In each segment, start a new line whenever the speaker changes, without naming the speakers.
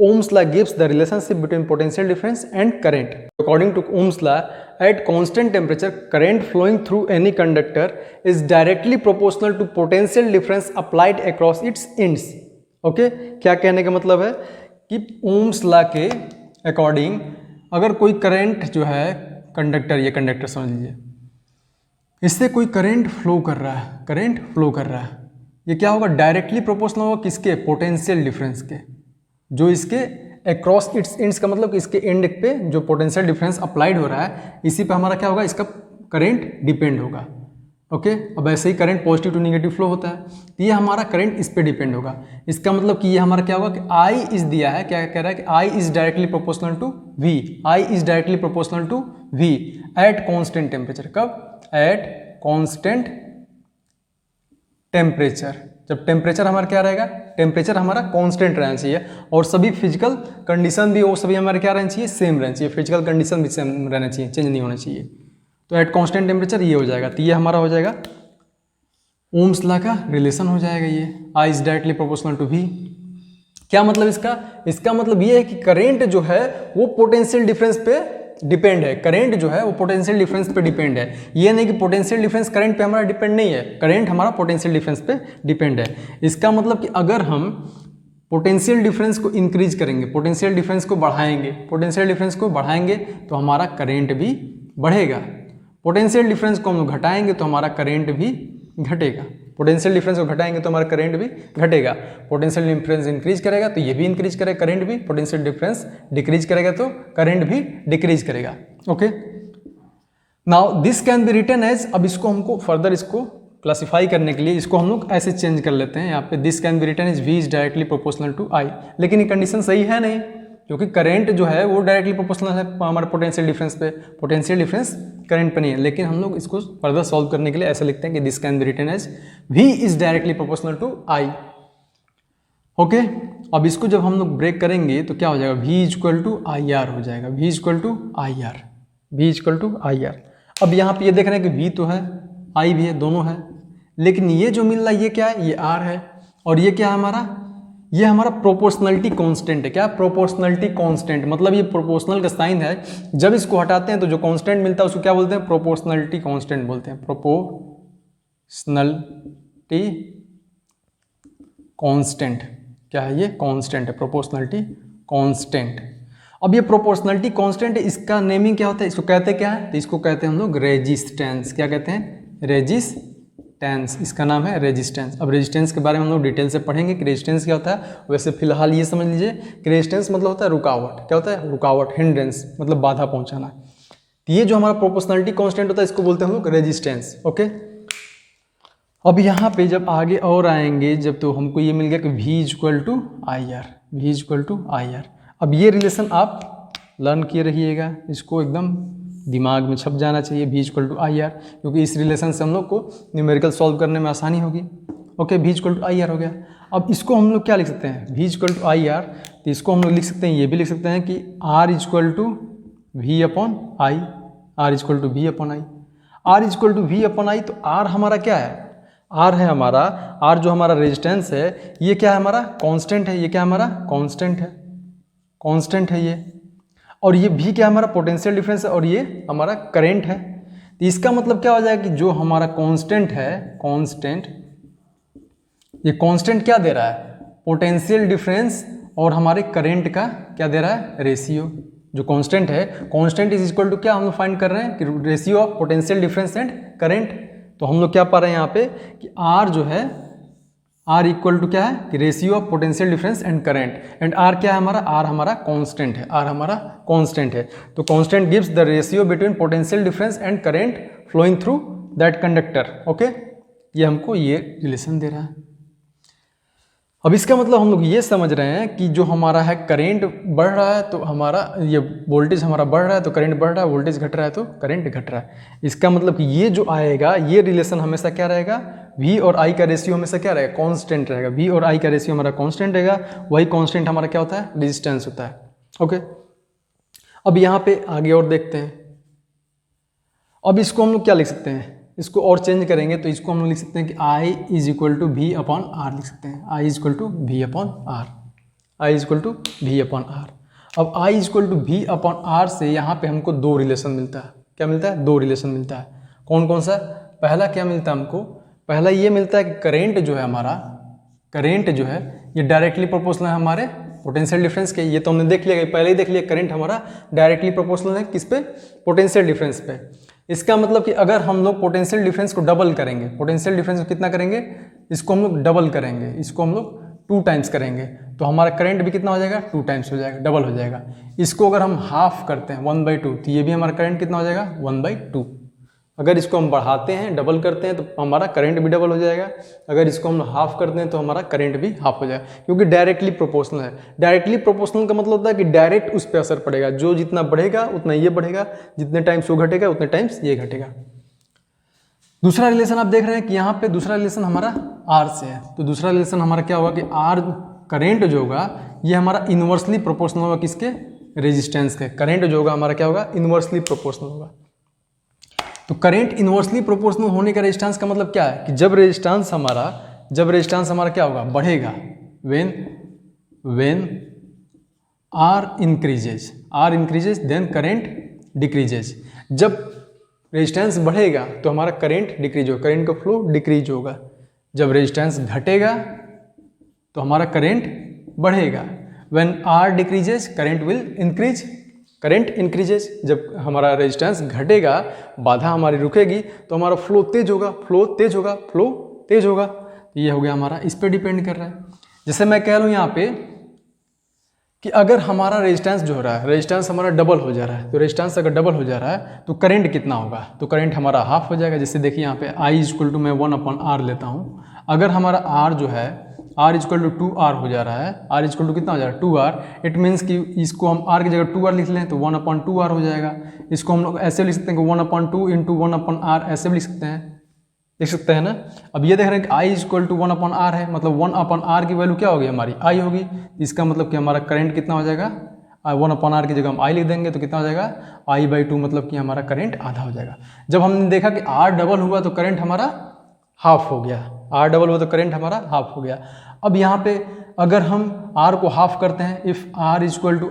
Ohm's law gives the relationship between potential difference and current. According to Ohm's law, at constant temperature, current flowing through any conductor is directly proportional to potential difference applied across its ends. Okay? क्या कहने का मतलब है कि Ohm's law के according अगर कोई current जो है कंडक्टर, ये कंडक्टर समझ लीजिए, इससे कोई करंट फ्लो कर रहा है, ये क्या होगा? डायरेक्टली प्रोपोर्शनल होगा किसके? पोटेंशियल डिफरेंस के, जो इसके अक्रॉस इट्स एंड्स का मतलब कि इसके एंड पे जो पोटेंशियल डिफरेंस अप्लाइड हो रहा है, इसी पे हमारा क्या होगा? इसका करंट डिपेंड होगा. ओके, अब ऐसे ही current positive to negative flow होता है, तो ये हमारा करंट इस पे डिपेंड होगा. इसका मतलब कि ये हमारा क्या होगा कि आई इज दिया है, क्या कह रहा है कि I is directly proportional to V, I is directly proportional to V at constant temperature. कब? At constant temperature. जब टेम्परेचर हमारा क्या रहेगा? टेम्परेचर हमारा कांस्टेंट रहना चाहिए और सभी फिजिकल कंडीशन भी वो सभी हमारे क्या रहना चाहिए? सेम रहना चाहिए. फिजिकल कंडीशन भी सेम रहना चाहिए, चेंज नहीं होना चाहिए. तो एट कांस्टेंट टेम्परेचर ये हो जाएगा, तो ये हमारा हो जाएगा ओम्स लॉ का रिलेशन हो जाएगा. ये I is directly proportional to V. क्या मतलब इसका? इसका मतलब ये है कि करेंट जो है वो पोटेंशियल डिफरेंस पे डिपेंड है. करंट जो है वो पोटेंशियल डिफरेंस पे डिपेंड है. ये नहीं कि पोटेंशियल डिफरेंस करंट पे हमारा डिपेंड नहीं है, करंट हमारा पोटेंशियल डिफरेंस पे डिपेंड है. इसका मतलब कि अगर हम पोटेंशियल डिफरेंस को इंक्रीज करेंगे, पोटेंशियल डिफरेंस को बढ़ाएंगे तो हमारा करंट भी बढ़ेगा. पोटेंशियल डिफरेंस को हम लोग घटाएंगे तो हमारा करंट भी घटेगा. पोटेंशियल डिफरेंस को घटाएंगे तो हमारा करंट भी घटेगा. पोटेंशियल डिफरेंस इंक्रीज करेगा तो ये भी इंक्रीज करेगा करंट भी. पोटेंशियल डिफरेंस डिक्रीज करेगा तो करंट भी डिक्रीज करेगा. Okay, now this can be written as, अब इसको हमको फर्दर इसको क्लासिफाई करने के लिए इसको हम लोग ऐसे चेंज कर लेते हैं. यहाँ पे this can be written as V is directly proportional to I. लेकिन ये कंडीशन सही है नहीं, क्योंकि करंट जो है वो डायरेक्टली प्रोपोर्शनल है हमारे पोटेंशियल डिफरेंस पे, पोटेंशियल डिफरेंस करंट पे नहीं है. लेकिन हम लोग इसको फर्दर सॉल्व करने के लिए ऐसे लिखते हैं कि this can be written as V is directly proportional to I. Okay, अब इसको जब हम लोग ब्रेक करेंगे तो क्या हो जाएगा? V is equal to I R हो जाएगा. V is equal to I R, V is equal to I R. अब यहाँ पे ये देख रहे हैं कि वी तो है, आई भी है, दोनों है, लेकिन ये जो मिल रहा है ये क्या है? ये आर है. और ये क्या है हमारा? ये हमारा प्रोपोर्शनलिटी कांस्टेंट है. क्या? Proportionality constant. मतलब ये प्रोपोर्शनल का साइन है, जब इसको हटाते हैं तो जो कांस्टेंट मिलता है उसको क्या बोलते हैं? प्रोपोर्शनलिटी कांस्टेंट बोलते हैं. प्रोपोर्शनलिटी कांस्टेंट क्या है? ये कांस्टेंट है, प्रोपोर्शनलिटी कांस्टेंट. अब ये प्रोपोर्शनलिटी कांस्टेंट है, इसका नेमिंग क्या होता है? इसको कहते क्या है? तो इसको कहते हैं हम लोग रेजिस्टेंस. क्या कहते हैं? रेजिस्टेंस. इसका नाम है रेजिस्टेंस. अब रेजिस्टेंस के बारे में हम लोग डिटेल से पढ़ेंगे कि रेजिस्टेंस क्या होता है. वैसे फिलहाल ये समझ लीजिए कि रेजिस्टेंस मतलब होता है रुकावट. क्या होता है? रुकावट, हिंड्रेंस, मतलब बाधा पहुंचाना. तो ये जो हमारा प्रोपोर्शनलिटी कांस्टेंट होता है इसको बोलते हैं हम लोग रेजिस्टेंस. ओके, अब यहाँ पे जब आगे और आएंगे जब, तो हमको ये मिल गया कि V is equal to I R, V is equal to I R. अब ये रिलेशन आप लर्न किए रहिएगा, इसको एकदम दिमाग में छप जाना चाहिए, V equal to I R, क्योंकि इस रिलेशन से हम लोग को न्यूमेरिकल सॉल्व करने में आसानी होगी. Okay, V equal to I R हो गया. अब इसको हम लोग क्या लिख सकते हैं? V equal to I R. तो इसको हम लोग लिख सकते हैं, ये भी लिख सकते हैं कि R equal to V upon I, R equal to V upon I, R equal to V upon I. तो आर हमारा क्या है? आर है हमारा, आर जो हमारा रेजिस्टेंस है ये क्या है? हमारा कांस्टेंट है. ये क्या हमारा? कांस्टेंट है, कांस्टेंट है ये. और ये भी क्या हमारा? पोटेंशियल डिफरेंस है. और ये हमारा करंट है. तो इसका मतलब क्या हो जाएगा कि जो हमारा कांस्टेंट है, कांस्टेंट, ये कांस्टेंट क्या दे रहा है? पोटेंशियल डिफरेंस और हमारे करंट का क्या दे रहा है? रेशियो. जो कांस्टेंट है, कांस्टेंट इज इक्वल टू क्या हम लोग फाइंड कर रहे हैं कि ratio of potential difference and current. तो हम लोग क्या पा रहे हैं यहाँ पे कि आर जो है, आर इक्वल टू क्या है? कि ratio of potential difference and current. And R क्या है हमारा? आर हमारा कांस्टेंट है, आर हमारा कांस्टेंट है. तो constant gives the ratio between potential difference and current flowing through that conductor. Okay, ये हमको ये रिलेशन दे रहा है. अब इसका मतलब हम लोग ये समझ रहे हैं कि जो हमारा है करंट बढ़ रहा है तो हमारा ये वोल्टेज हमारा बढ़ रहा है तो करंट बढ़ रहा है, वोल्टेज घट रहा है तो करंट घट रहा है. इसका मतलब कि ये जो आएगा ये रिलेशन हमेशा क्या रहेगा? V और I का रेशियो हमेशा क्या रहेगा? कांस्टेंट रहेगा. V और I का रेशियो हमारा कांस्टेंट रहेगा. वही कांस्टेंट हमारा क्या होता है? रेजिस्टेंस होता है. ओके, अब यहाँ पे आगे और देखते हैं. अब इसको हम लोग क्या लिख सकते हैं? इसको और चेंज करेंगे तो इसको हम लोग लिख सकते हैं कि I is equal to V upon R लिख सकते हैं. I is equal to V upon R. I is equal to V upon R. अब I is equal to V upon R से यहाँ पे हमको दो रिलेशन मिलता है। क्या मिलता है? दो रिलेशन मिलता है। कौन कौन सा? पहला क्या मिलता है हमको? पहला ये मिलता है कि करेंट जो है हमारा, करेंट जो है ये डायरेक्टली प्रोपोर्शनल है हमारे पोटेंशियल डिफरेंस के। ये तो हमने देख लिया, पहले ही देख लिया, करंट हमारा डायरेक्टली प्रोपोर्शनल है किस पे? पोटेंशियल डिफरेंस पे। इसका मतलब कि अगर हम लोग पोटेंशियल डिफरेंस को डबल करेंगे, पोटेंशियल डिफरेंस को कितना करेंगे? इसको हम लोग डबल करेंगे, इसको हम लोग 2 टाइम्स करेंगे, तो हमारा करंट भी कितना हो जाएगा? 2 टाइम्स हो जाएगा, डबल हो जाएगा। इसको अगर हम हाफ करते हैं 1/2, तो ये भी हमारा करंट कितना हो जाएगा? 1/2। अगर इसको हम बढ़ाते हैं, डबल करते हैं, तो हमारा करंट भी डबल हो जाएगा। अगर इसको हम हाफ करते हैं तो हमारा करंट भी हाफ हो जाएगा, क्योंकि डायरेक्टली प्रोपोर्शनल है। डायरेक्टली प्रोपोर्शनल का मतलब होता है कि डायरेक्ट उस पर असर पड़ेगा, जो जितना बढ़ेगा उतना ये बढ़ेगा, जितने टाइम्स वो घटेगा उतने टाइम्स ये घटेगा। दूसरा रिलेशन आप देख रहे हैं कि यहाँ पे दूसरा रिलेशन हमारा आर से है। तो दूसरा रिलेशन हमारा क्या होगा कि आर करेंट जो होगा ये हमारा इन्वर्सली प्रोपोर्शनल होगा किसके? रेजिस्टेंस के। करंट जो होगा हमारा क्या होगा? इन्वर्सली प्रोपोर्शनल होगा। तो करंट इन्वर्सली प्रोपोर्शनल होने का रेजिस्टेंस का मतलब क्या है कि जब रेजिस्टेंस हमारा क्या होगा? बढ़ेगा। When R increases then current decreases. जब रेजिस्टेंस बढ़ेगा तो हमारा करंट डिक्रीज होगा, करंट का फ्लो डिक्रीज होगा। जब रेजिस्टेंस घटेगा तो हमारा करंट बढ़ेगा। When R decreases current will increase, current increases. जब हमारा रेजिस्टेंस घटेगा, बाधा हमारी रुकेगी, तो हमारा फ्लो तेज होगा, फ्लो तेज होगा, फ्लो तेज होगा। ये हो गया हमारा, इस पे डिपेंड कर रहा है। जैसे मैं कह रहा हूँ यहाँ पे कि अगर हमारा रेजिस्टेंस जो हो रहा है, रेजिस्टेंस हमारा डबल हो जा रहा है, तो रेजिस्टेंस अगर डबल हो जा रहा है तो करंट कितना होगा? तो करंट हमारा हाफ हो जाएगा। जैसे देखिए यहाँ पे आई इज इक्वल टू मैं 1/r लेता हूँ। अगर हमारा आर जो है r is equal to 2r हो जा रहा है, r इज इक्वल टू कितना हो जा रहा है? 2r। इट मीन्स कि इसको हम r की जगह 2r लिख लें तो 1/2r हो जाएगा। इसको हम लोग ऐसे लिख सकते हैं कि 1/2 इंटू 1/r, ऐसे भी लिख सकते हैं ना। अब ये देख रहे हैं कि i is equal to 1/r है, मतलब 1/r की वैल्यू क्या होगी? हमारी i होगी। इसका मतलब कि हमारा करंट कितना हो जाएगा? 1/r की जगह हम i लिख देंगे तो कितना हो जाएगा? i/2, मतलब कि हमारा करंट आधा हो जाएगा। जब हमने देखा कि r डबल हुआ तो करंट हमारा हाफ हो गया, r डबल हुआ तो करंट हमारा हाफ हो गया। अब यहाँ पे अगर हम r को हाफ करते हैं, if r is equal to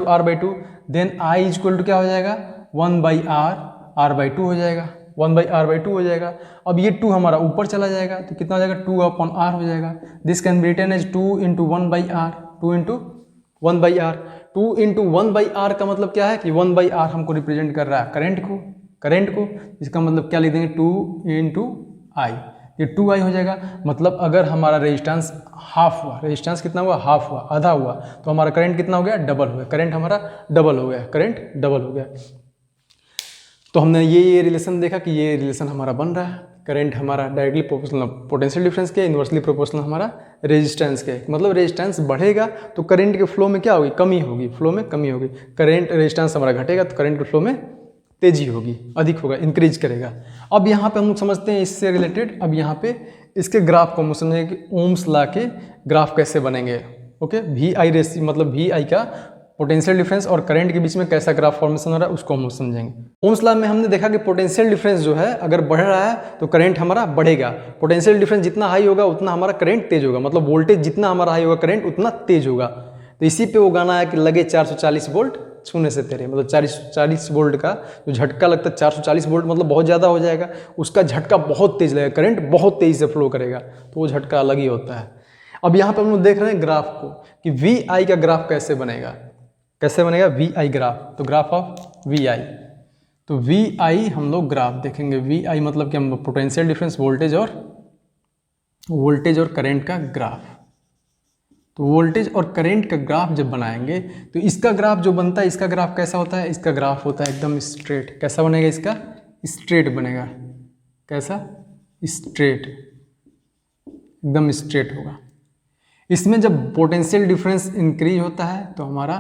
r/2, then i is equal to क्या हो जाएगा? 1/r, r/2 हो जाएगा, 1/r/2 हो जाएगा। अब ये 2 हमारा ऊपर चला जाएगा तो कितना हो जाएगा? 2/r हो जाएगा। This can be written as 2 into 1/r, 2 into 1/r। 2 into 1/r का मतलब क्या है कि 1/r हमको रिप्रेजेंट कर रहा है करंट को। इसका मतलब क्या लिख देंगे? 2 इंटू आई, ये 2i हो जाएगा। मतलब अगर हमारा रेजिस्टेंस हाफ हुआ, रेजिस्टेंस कितना हुआ? हाफ हुआ, आधा हुआ, तो हमारा करंट कितना हो गया? डबल हो गया। करंट हमारा डबल हो गया, करंट डबल हो गया। तो हमने ये रिलेशन देखा कि ये रिलेशन हमारा बन रहा है। करंट हमारा डायरेक्टली प्रोपोर्शनल पोटेंशियल डिफरेंस के, इन्वर्सली प्रोपोर्शनल हमारा रेजिस्टेंस के। मतलब रेजिस्टेंस बढ़ेगा तो करंट के फ्लो में क्या होगी? कमी होगी, फ्लो में कमी होगी। करंट रेजिस्टेंस हमारा घटेगा तो करंट के फ्लो में तेजी होगी, अधिक होगा, इंक्रीज करेगा। अब यहाँ पे हम लोग समझते हैं इससे रिलेटेड, अब यहाँ पे इसके ग्राफ को हम समझेंगे कि ओम्स लॉ के ग्राफ कैसे बनेंगे। ओके, वी आई रेसी मतलब वी आई का पोटेंशियल डिफरेंस और करंट के बीच में कैसा ग्राफ फॉर्मेशन हो रहा है उसको हम समझेंगे। ओम्स लॉ में हमने देखा कि पोटेंशियल डिफरेंस जो है अगर बढ़ रहा है तो करंट हमारा बढ़ेगा। पोटेंशियल डिफरेंस जितना हाई होगा उतना हमारा करंट तेज होगा, मतलब वोल्टेज जितना हमारा हाई होगा करंट उतना तेज होगा। तो इसी पे वो गाना है कि लगे 440 वोल्ट छूने से तेरे, मतलब 40 वोल्ट का जो झटका लगता है 440 वोल्ट मतलब बहुत ज़्यादा हो जाएगा, उसका झटका बहुत तेज लगेगा, करंट बहुत तेज़ी से फ्लो करेगा, तो वो झटका अलग ही होता है। अब यहाँ पे हम लोग देख रहे हैं ग्राफ को कि वी आई का ग्राफ कैसे बनेगा, वी आई ग्राफ। तो ग्राफ ऑफ वी आई, तो वी आई हम लोग ग्राफ देखेंगे। वी आई मतलब कि हम पोटेंशियल डिफरेंस वोल्टेज और करंट का ग्राफ। तो वोल्टेज और करंट का ग्राफ जब बनाएंगे तो इसका ग्राफ जो बनता है, इसका ग्राफ कैसा होता है? इसका ग्राफ होता है एकदम स्ट्रेट। कैसा बनेगा? इसका स्ट्रेट बनेगा। कैसा? स्ट्रेट, एकदम स्ट्रेट होगा। इसमें जब पोटेंशियल डिफरेंस इंक्रीज होता है तो हमारा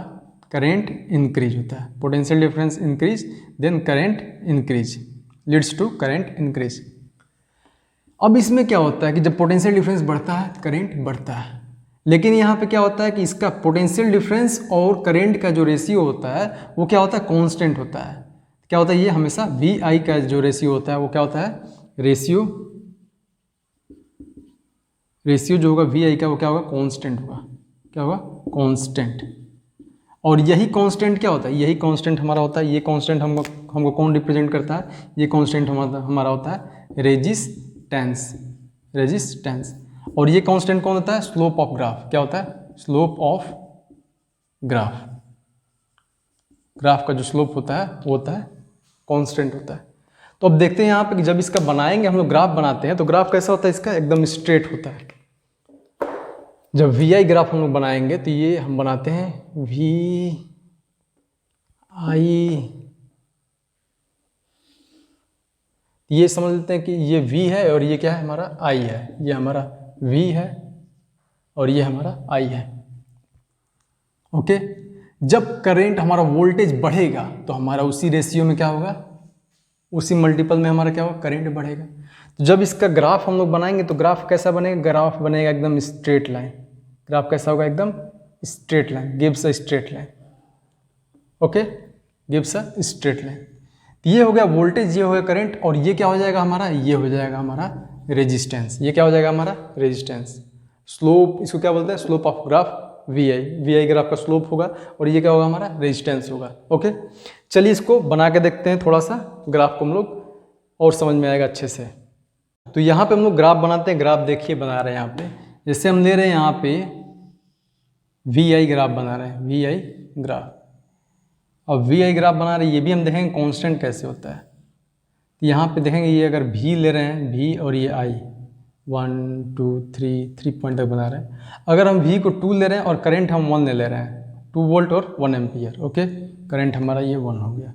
करंट इंक्रीज होता है। Potential difference increase then current increase leads to current increase. अब इसमें क्या होता है कि जब पोटेंशियल डिफरेंस बढ़ता है करंट बढ़ता है, लेकिन यहाँ पे क्या होता है कि इसका पोटेंशियल डिफरेंस और करंट का जो रेशियो होता है वो क्या होता है? कांस्टेंट होता है। क्या होता है? ये हमेशा वी आई का जो रेशियो होता है वो क्या होता है? रेशियो जो होगा वी आई का वो क्या होगा, कांस्टेंट होगा। क्या होगा, कांस्टेंट। और यही कांस्टेंट क्या होता है, यही कांस्टेंट हमारा होता है, ये कांस्टेंट हमको कौन रिप्रेजेंट करता है, ये कांस्टेंट हमारा होता है रेजिस्टेंस। रेजिस्टेंस। और ये कांस्टेंट कौन होता है, स्लोप ऑफ ग्राफ। क्या होता है, स्लोप ऑफ ग्राफ। ग्राफ का जो स्लोप होता है वो होता है कांस्टेंट होता है। तो अब देखते हैं यहाँ पे कि जब इसका बनाएंगे, हम लोग ग्राफ बनाते हैं तो ग्राफ कैसा होता है, इसका एकदम स्ट्रेट होता है। जब वी आई ग्राफ हम लोग बनाएंगे तो ये हम बनाते हैं वी आई, ये समझ लेते हैं कि ये v है और ये क्या है, हमारा i है। ये हमारा v है और ये हमारा i है। ओके। जब करंट हमारा वोल्टेज बढ़ेगा तो हमारा उसी रेशियो में क्या होगा, उसी मल्टीपल में हमारा क्या होगा, करंट बढ़ेगा। तो जब इसका ग्राफ हम लोग बनाएंगे तो ग्राफ कैसा बनेगा, ग्राफ बनेगा एकदम स्ट्रेट लाइन। ग्राफ कैसा होगा, एकदम straight line, gives a straight line. Okay, gives a straight line. ये हो गया वोल्टेज, ये हो गया करंट, और ये क्या हो जाएगा हमारा, ये हो जाएगा हमारा रेजिस्टेंस। ये क्या हो जाएगा हमारा रेजिस्टेंस। स्लोप, इसको क्या बोलते हैं, slope of graph V I graph का स्लोप होगा, और ये क्या होगा हमारा रेजिस्टेंस होगा। ओके, चलिए इसको बना के देखते हैं थोड़ा सा, ग्राफ को हम लोग और समझ में आएगा अच्छे से। तो यहाँ पे हम लोग ग्राफ बनाते हैं। ग्राफ देखिए बना रहे हैं यहाँ पे, जैसे हम ले रहे हैं यहाँ पे वी आई ग्राफ बना रहे हैं, वी आई ग्राफ। अब वी आई ग्राफ बना रहे हैं, ये भी हम देखेंगे कांस्टेंट कैसे होता है। तो यहाँ पे देखेंगे ये अगर v ले रहे हैं, v और ये i 1 2 3 पॉइंट तक बना रहे हैं। अगर हम v को 2 ले रहे हैं और करंट हम 1 ले रहे हैं, 2 वोल्ट और 1 एम्पियर। ओके, करंट हमारा ये 1 हो गया,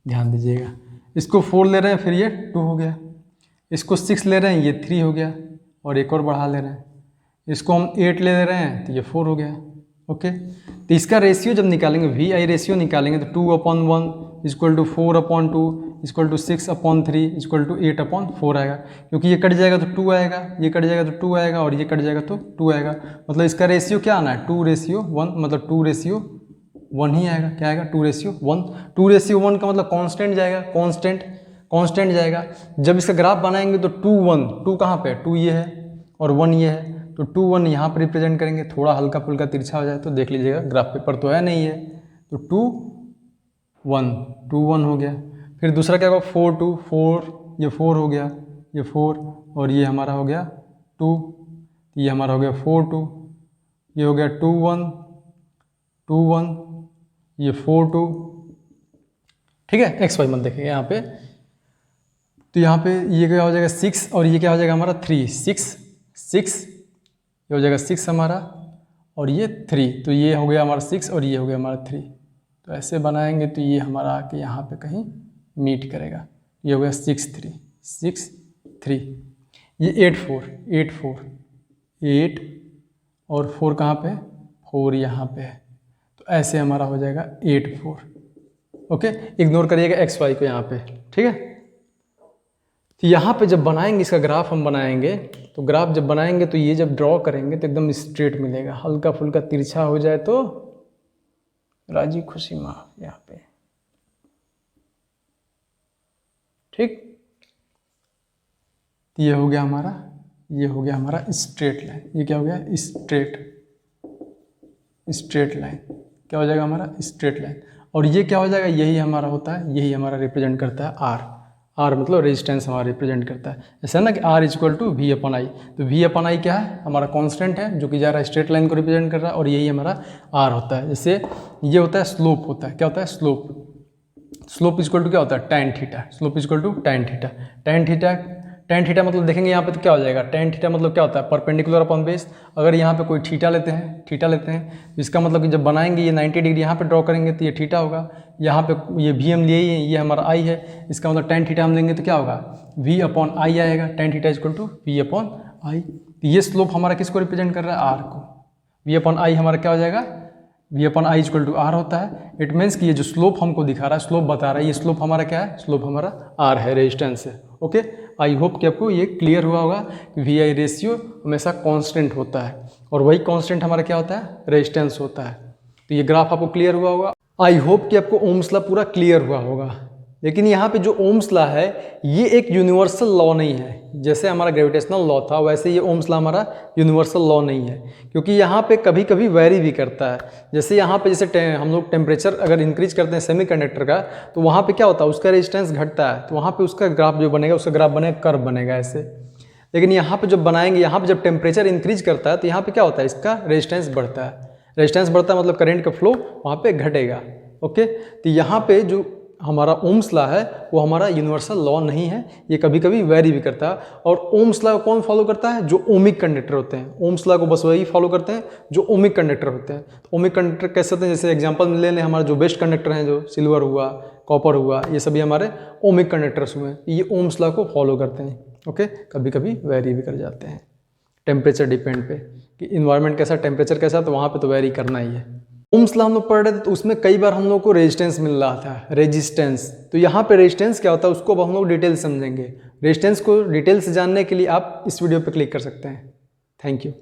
ध्यान दीजिएगा। इसको 4 ले रहे हैं, फिर ये 2 हो गया। इसको 6 ले रहे हैं, ये 3 हो गया, और एक और बढ़ा ले रहे हैं। इसको हम 8 ले रहे हैं तो ये 4 हो गया। ओके, तो इसका रेशियो जब निकालेंगे, वी आई रेशियो निकालेंगे तो 2/1 equal to 4/2 equal to 6/3 equal to 8/4 आएगा। क्योंकि ये कट जाएगा तो 2 आएगा, ये कट जाएगा तो 2 आएगा, और ये कट जाएगा तो 2 आएगा। मतलब इसका रेशियो क्या आना है, 2:1, मतलब 2:1 ही आएगा। क्या आएगा, 2:1। 2:1 का मतलब कांस्टेंट जाएगा, कांस्टेंट जाएगा। जब इसका ग्राफ बनाएंगे तो 2 1, 2 कहाँ पे, 2 ये है और 1 ये है, तो 2 1 यहाँ पर रिप्रेजेंट करेंगे। थोड़ा हल्का फुल्का तिरछा हो जाए तो देख लीजिएगा, ग्राफ पेपर तो है नहीं है। तो 2 1 हो गया। फिर दूसरा क्या होगा, 4 2 4, ये 4 हो गया, ये 4, और ये हमारा हो गया 2, ये हमारा हो गया 4 2, ये हो गया 2 1, ये 4 2। ठीक है, एक्स वाई मत देखिए यहाँ पे। तो यहाँ पे ये क्या हो जाएगा 6, और ये क्या हो जाएगा हमारा 3, 6 ये हो जाएगा 6 हमारा, और ये 3। तो ये हो गया हमारा 6 और ये हो गया हमारा 3। तो ऐसे बनाएंगे तो ये हमारा आके यहाँ पे कहीं मीट करेगा। ये हो गया 6 3, ये 8 4 8 और 4 कहाँ पे, 4 यहाँ पे है। तो ऐसे हमारा हो जाएगा 8 4। ओके, इग्नोर करिएगा एक्स वाई को यहाँ पे। ठीक है, तो यहाँ पे जब बनाएंगे इसका ग्राफ हम बनाएंगे, तो ग्राफ जब बनाएंगे तो ये जब ड्रॉ करेंगे तो एकदम स्ट्रेट मिलेगा। हल्का फुल्का तिरछा हो जाए तो राजी खुशी माँ यहाँ पे। ठीक, तो ये हो गया हमारा स्ट्रेट लाइन। ये क्या हो गया, स्ट्रेट लाइन। क्या हो जाएगा हमारा स्ट्रेट लाइन। और ये क्या हो जाएगा, यही हमारा होता है, यही हमारा रिप्रेजेंट करता है आर मतलब रेजिस्टेंस हमारा रिप्रेजेंट करता है। ऐसा ना कि R इक्वल टू V/I। तो V/I क्या है, हमारा कांस्टेंट है जो कि जा रहा है स्ट्रेट लाइन को रिप्रेजेंट कर रहा है, और यही हमारा R होता है। जैसे ये होता है स्लोप होता है, क्या होता है स्लोप इक्वल टू क्या होता है, tan theta. Slope equal to tan theta. tan theta मतलब देखेंगे यहाँ पे तो क्या हो जाएगा, tan थीटा मतलब क्या होता है, परपेंडिकुलर अपॉन बेस। अगर यहाँ पे कोई थीटा लेते हैं, इसका मतलब कि जब बनाएंगे ये 90 डिग्री यहाँ पे ड्रॉ करेंगे तो ये थीटा होगा। यहाँ पे ये भी हम लिए ही है, ये हमारा I है, इसका मतलब tan थीटा हम लेंगे तो क्या होगा, V/I आएगा। tan theta equal to V/I। तो ये स्लोप हमारा किसको रिप्रेजेंट कर रहा है, R को। V/I हमारा क्या हो जाएगा, V/I इक्वल टू R होता है। इट मीन्स कि ये जो स्लोप हमको दिखा रहा है, स्लोप बता रहा है, ये स्लोप हमारा क्या है, स्लोप हमारा R है, रेजिस्टेंस है। ओके, आई होप कि आपको ये क्लियर हुआ होगा कि वी आई रेशियो हमेशा कांस्टेंट होता है, और वही कांस्टेंट हमारा क्या होता है, रेजिस्टेंस होता है। तो ये ग्राफ आपको क्लियर हुआ होगा। आई होप कि आपको ओम्स लॉ पूरा क्लियर हुआ होगा। लेकिन यहाँ पे जो ओम्स लॉ है ये एक यूनिवर्सल लॉ नहीं है। जैसे हमारा ग्रेविटेशनल लॉ था वैसे ये ओम्स लॉ हमारा यूनिवर्सल लॉ नहीं है, क्योंकि यहाँ पे कभी कभी वेरी भी करता है। जैसे यहाँ पे जैसे हम लोग टेम्परेचर अगर इंक्रीज करते हैं सेमीकंडक्टर का, तो वहाँ पे क्या होता है, उसका रेजिस्टेंस घटता है, तो वहाँ पे उसका ग्राफ जो बनेगा, उसका ग्राफ बनेगा, कर्व बनेगा ऐसे। लेकिन यहाँ पे जब बनाएंगे, यहाँ पे जब टेम्परेचर इंक्रीज करता है तो यहाँ पे क्या होता है, इसका रेजिस्टेंस बढ़ता है। रेजिस्टेंस बढ़ता है मतलब करंट का फ्लो वहाँ पे घटेगा। ओके, तो यहाँ पे जो हमारा ओम्स लॉ है वो हमारा यूनिवर्सल लॉ नहीं है, ये कभी कभी वेरी भी करता है। और ओम्स लॉ को कौन फॉलो करता है, जो ओमिक कंडक्टर होते हैं। ओम्स लॉ को बस वही फॉलो करते हैं जो ओमिक कंडक्टर होते हैं। तो ओमिक कंडक्टर कैसे होते हैं, जैसे एग्जांपल ले लें, हमारा जो बेस्ट कंडक्टर हैं, जो सिल्वर हुआ, कॉपर हुआ, ये सभी हमारे ओमिक कंडक्टर्स हुए, ये ओम्स लॉ को फॉलो करते हैं। ओके, कभी कभी वेरी भी कर जाते हैं टेम्परेचर डिपेंड पे, कि इन्वायरमेंट कैसा, टेम्परेचर कैसा, तो वहाँ पे तो वेरी करना ही है। ओम्स लॉ हम लोग पढ़ रहे थे तो उसमें कई बार हम लोग को रेजिस्टेंस मिल रहा था, रेजिस्टेंस। तो यहाँ पे रेजिस्टेंस क्या होता है उसको अब हम लोग डिटेल समझेंगे। रेजिस्टेंस को डिटेल से जानने के लिए आप इस वीडियो पे क्लिक कर सकते हैं। Thank you.